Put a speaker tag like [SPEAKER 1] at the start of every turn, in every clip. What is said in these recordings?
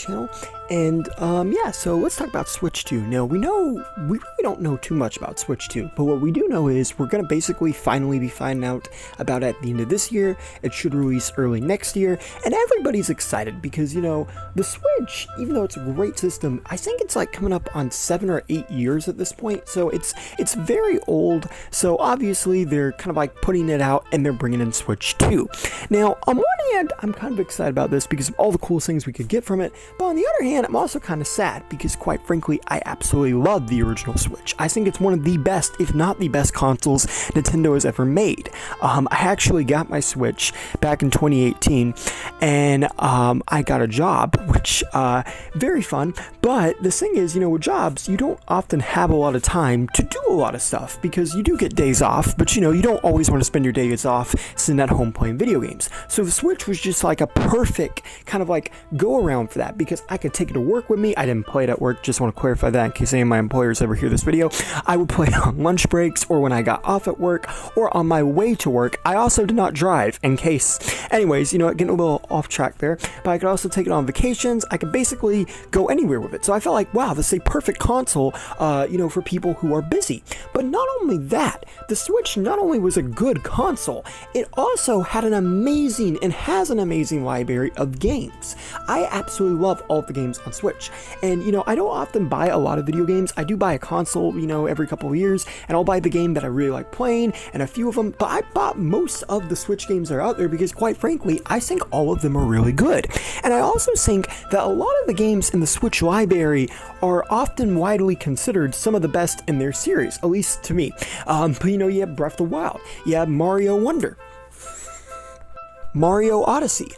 [SPEAKER 1] channel. And yeah, so let's talk about Switch 2. Now, we really don't know too much about Switch 2, but what we do know is we're going to basically finally be finding out about it at the end of this year. It should release early next year, and everybody's excited because, you know, the Switch, even though it's a great system, I think it's like coming up on 7 or 8 years at this point, so it's very old. So obviously they're kind of like putting it out and they're bringing in Switch 2. Now, on one hand, I'm kind of excited about this because of all the cool things we could get from it, but on the other hand, I'm also kind of sad because, quite frankly, I absolutely love the original Switch. I think it's one of the best, if not the best, consoles Nintendo has ever made. I actually got my Switch back in 2018, and I got a job, which very fun. But the thing is, you know, with jobs, you don't often have a lot of time to do a lot of stuff because you do get days off, but you know, you don't always want to spend your days off sitting at home playing video games. So the Switch was just like a perfect kind of like go around for that because I could take it to work with me. I didn't play it at work, just want to clarify that in case any of my employers ever hear this video. I would play it on lunch breaks or when I got off at work or on my way to work. I also did not drive in case. Anyways, you know, getting a little off track there, but I could also take it on vacations. I could basically go anywhere with it. So I felt like, wow, this is a perfect console, you know, for people who are busy. But not only that, the Switch not only was a good console, it also had an amazing and has an amazing library of games. I absolutely love all of the games on Switch. And, you know, I don't often buy a lot of video games. I do buy a console, you know, every couple of years, and I'll buy the game that I really like playing and a few of them, but I bought most of the Switch games that are out there because, quite frankly, I think all of them are really good. And I also think that a lot of the games in the Switch library are often widely considered some of the best in their series, at least to me. But, you know, you have Breath of the Wild, you have Mario Wonder, Mario Odyssey,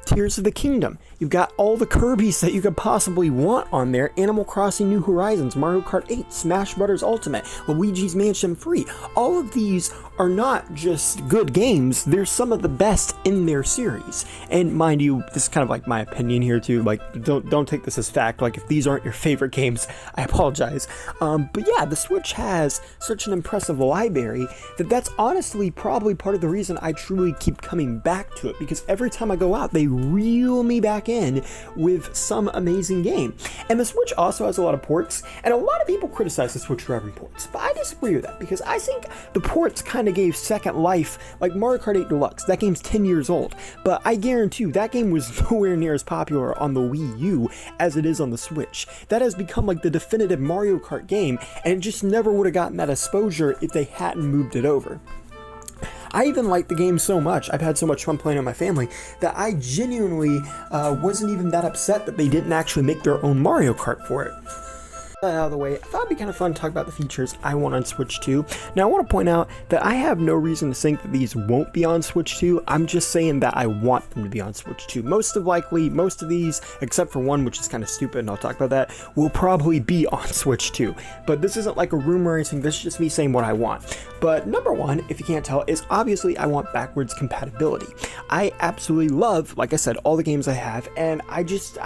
[SPEAKER 1] Tears of the Kingdom. You've got all the Kirby's that you could possibly want on there. Animal Crossing New Horizons, Mario Kart 8, Smash Bros. Ultimate, Luigi's Mansion 3. All of these are not just good games, they're some of the best in their series. And mind you, this is kind of like my opinion here too, like don't take this as fact, like if these aren't your favorite games, I apologize. But yeah, the Switch has such an impressive library that's honestly probably part of the reason I truly keep coming back to it, because every time I go out, they reel me back in with some amazing game. And the Switch also has a lot of ports, and a lot of people criticize the Switch for having ports, but I disagree with that because I think the ports kind of gave second life. Like Mario Kart 8 Deluxe, that game's 10 years old, but I guarantee you that game was nowhere near as popular on the Wii U as it is on the Switch. That has become like the definitive Mario Kart game, and it just never would have gotten that exposure if they hadn't moved it over. I even like the game so much, I've had so much fun playing with my family, that I genuinely wasn't even that upset that they didn't actually make their own Mario Kart for it. That out of the way, I thought it'd be kind of fun to talk about the features I want on Switch 2. Now, I want to point out that I have no reason to think that these won't be on Switch 2. I'm just saying that I want them to be on Switch 2. Most of these, except for one, which is kind of stupid, and I'll talk about that, will probably be on Switch 2. But this isn't like a rumor or anything, this is just me saying what I want. But number one, if you can't tell, is obviously I want backwards compatibility. I absolutely love, like I said, all the games I have, and I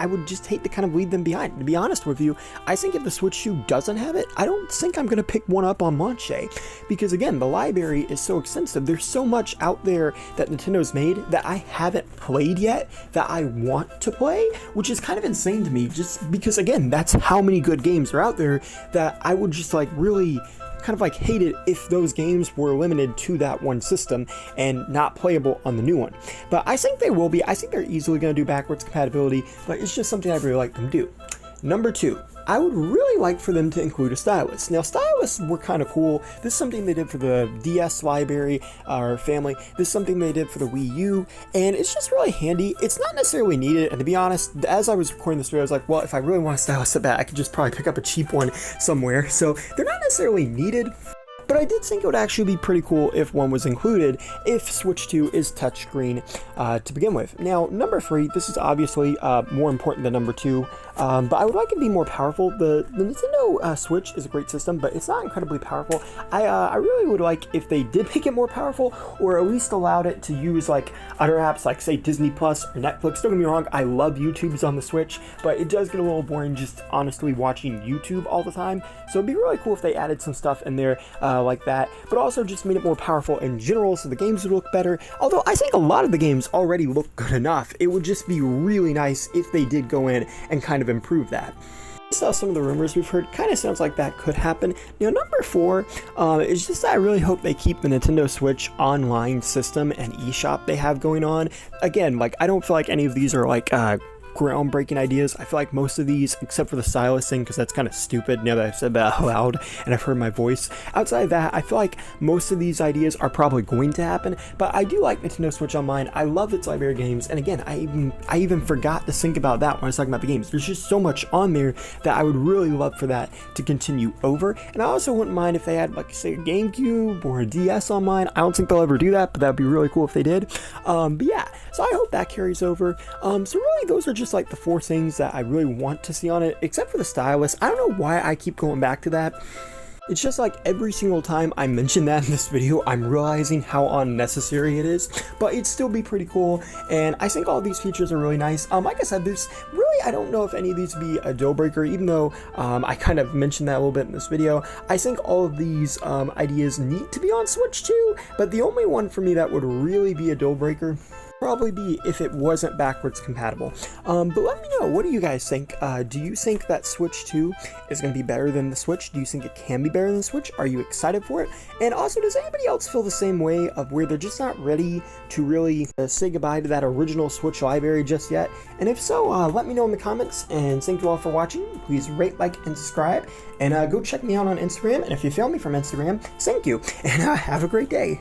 [SPEAKER 1] would just hate to kind of leave them behind. To be honest with you, I think if the Switch 2 doesn't have it, I don't think I'm going to pick one up on launch day, because again, the library is so extensive. There's so much out there that Nintendo's made that I haven't played yet that I want to play, which is kind of insane to me, just because again, that's how many good games are out there that I would just like really kind of like hate it if those games were limited to that one system and not playable on the new one. But I think they will be. I think they're easily going to do backwards compatibility, but it's just something I'd really like them to do. Number two, I would really like for them to include a stylus. Now, stylus were kind of cool. This is something they did for the DS library, or family. This is something they did for the Wii U, and it's just really handy. It's not necessarily needed, and to be honest, as I was recording this video, I was like, well, if I really want a stylus at that, I could just probably pick up a cheap one somewhere. So they're not necessarily needed, but I did think it would actually be pretty cool if one was included if Switch 2 is touchscreen to begin with. Now, number three, this is obviously more important than number two, but I would like it to be more powerful. The Nintendo Switch is a great system, but it's not incredibly powerful. I really would like if they did make it more powerful, or at least allowed it to use like other apps like say Disney Plus or Netflix. Don't get me wrong, I love YouTube's on the Switch, but it does get a little boring just honestly watching YouTube all the time. So it'd be really cool if they added some stuff in there like that, but also just made it more powerful in general so the games would look better. Although I think a lot of the games already look good enough, it would just be really nice if they did go in and kind of improve that. Some of the rumors we've heard kind of sounds like that could happen. Number 4 is just that I really hope they keep the Nintendo Switch online system and eShop they have going on. Again, like, I don't feel like any of these are like groundbreaking ideas. I feel like most of these, except for the stylus thing, because that's kind of stupid now that I've said that out loud and I've heard my voice. Outside of that, I feel like most of these ideas are probably going to happen, but I do like Nintendo Switch Online. I love its library of games, and again, I even forgot to think about that when I was talking about the games. There's just so much on there that I would really love for that to continue over, and I also wouldn't mind if they had, like, say, a GameCube or a DS online. I don't think they'll ever do that, but that would be really cool if they did. But yeah, so I hope that carries over. So really, those are just like the 4 things that I really want to see on it, except for the stylus. I don't know why I keep going back to that. It's just like every single time I mention that in this video, I'm realizing how unnecessary it is, but it'd still be pretty cool, and I think all these features are really nice. Like I said, I don't know if any of these would be a deal breaker, even though I kind of mentioned that a little bit in this video. I think all of these ideas need to be on Switch 2, but the only one for me that would really be a deal breaker probably be if it wasn't backwards compatible. But let me know, what do you guys think? Do you think that Switch 2 is going to be better than the Switch? Do you think it can be better than the Switch? Are you excited for it? And also, does anybody else feel the same way, of where they're just not ready to really say goodbye to that original Switch library just yet? And if so, let me know in the comments, and thank you all for watching. Please rate, like, and subscribe, and go check me out on Instagram, and if you found me from Instagram, thank you, and have a great day.